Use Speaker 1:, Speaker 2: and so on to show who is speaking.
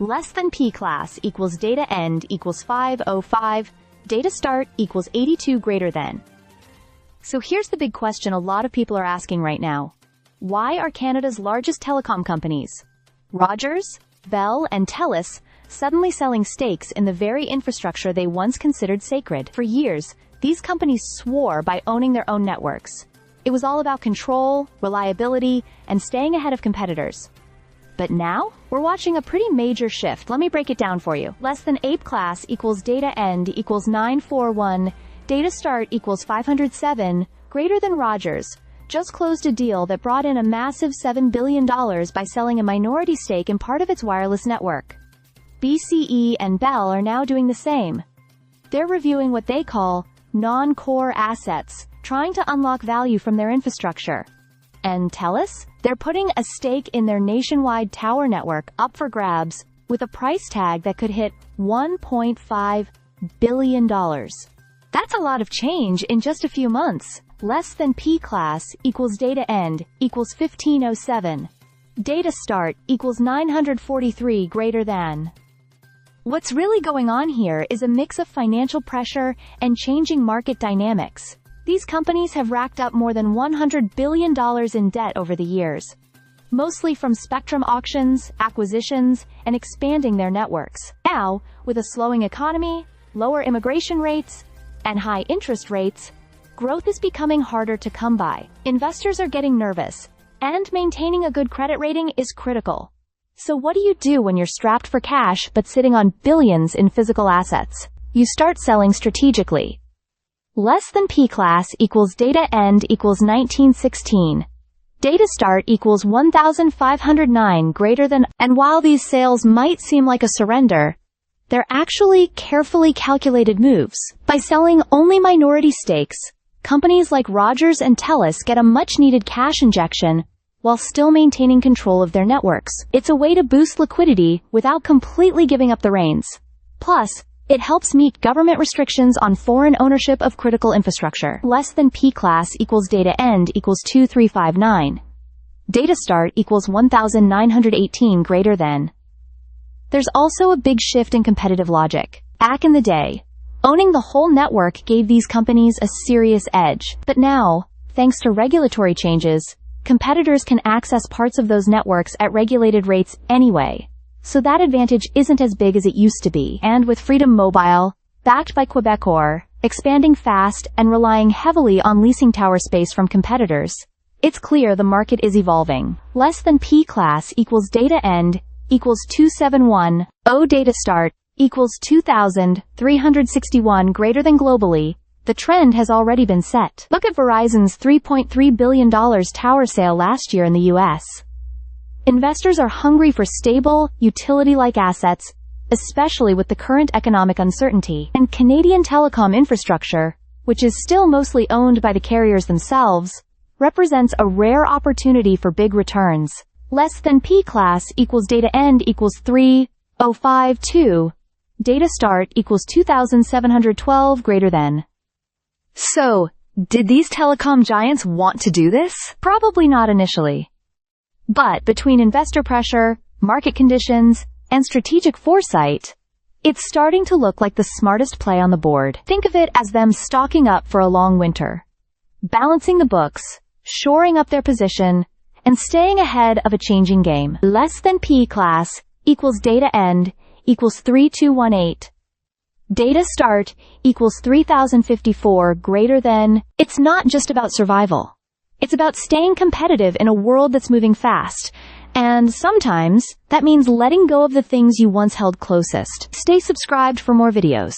Speaker 1: Less than P class equals data end equals 505, data start equals 82 greater than. So here's the big question a lot of people are asking right now. Why are Canada's largest telecom companies, Rogers, Bell, and Telus, suddenly selling stakes in the very infrastructure they once considered sacred? For years, these companies swore by owning their own networks. It was all about control, reliability, and staying ahead of competitors. But now, we're watching a pretty major shift. Let me break it down for you. Less than Ape class equals data end equals 941, data start equals 507, greater than Rogers just closed a deal that brought in a massive $7 billion by selling a minority stake in part of its wireless network. BCE and Bell are now doing the same. They're reviewing what they call non-core assets, trying to unlock value from their infrastructure. And Telus? They're putting a stake in their nationwide tower network up for grabs, with a price tag that could hit $1.5 billion. That's a lot of change in just a few months. Less than P class equals data end equals 1507. Data start equals 943 greater than. What's really going on here is a mix of financial pressure and changing market dynamics. These companies have racked up more than $100 billion in debt over the years, mostly from spectrum auctions, acquisitions, and expanding their networks. Now, with a slowing economy, lower immigration rates, and high interest rates, growth is becoming harder to come by. Investors are getting nervous, and maintaining a good credit rating is critical. So what do you do when you're strapped for cash but sitting on billions in physical assets? You start selling strategically. Less than P class equals data end equals 1916. Data start equals 1509 greater than, and while these sales might seem like a surrender, they're actually carefully calculated moves. By selling only minority stakes, companies like Rogers and Telus get a much-needed cash injection while still maintaining control of their networks. It's a way to boost liquidity without completely giving up the reins. Plus, it helps meet government restrictions on foreign ownership of critical infrastructure. Less than P class equals data end equals 2359. Data start equals 1918 greater than. There's also a big shift in competitive logic. Back in the day, owning the whole network gave these companies a serious edge. But now, thanks to regulatory changes, competitors can access parts of those networks at regulated rates anyway. So that advantage isn't as big as it used to be. And with Freedom Mobile, backed by Quebecor, expanding fast and relying heavily on leasing tower space from competitors, it's clear the market is evolving. Less than P class equals data end equals 271, O data start equals 2,361 greater than globally. The trend has already been set. Look at Verizon's $3.3 billion tower sale last year in the US. Investors are hungry for stable, utility-like assets, especially with the current economic uncertainty. And Canadian telecom infrastructure, which is still mostly owned by the carriers themselves, represents a rare opportunity for big returns. Less than P class equals data end equals 3052. Data start equals 2,712 greater than. So, did these telecom giants want to do this? Probably not initially. But between investor pressure, market conditions, and strategic foresight, it's starting to look like the smartest play on the board. Think of it as them stocking up for a long winter, balancing the books, shoring up their position, and staying ahead of a changing game. Less than P class equals data end equals 3218. Data start equals 3054 greater than. It's not just about survival. It's about staying competitive in a world that's moving fast. And sometimes, that means letting go of the things you once held closest. Stay subscribed for more videos.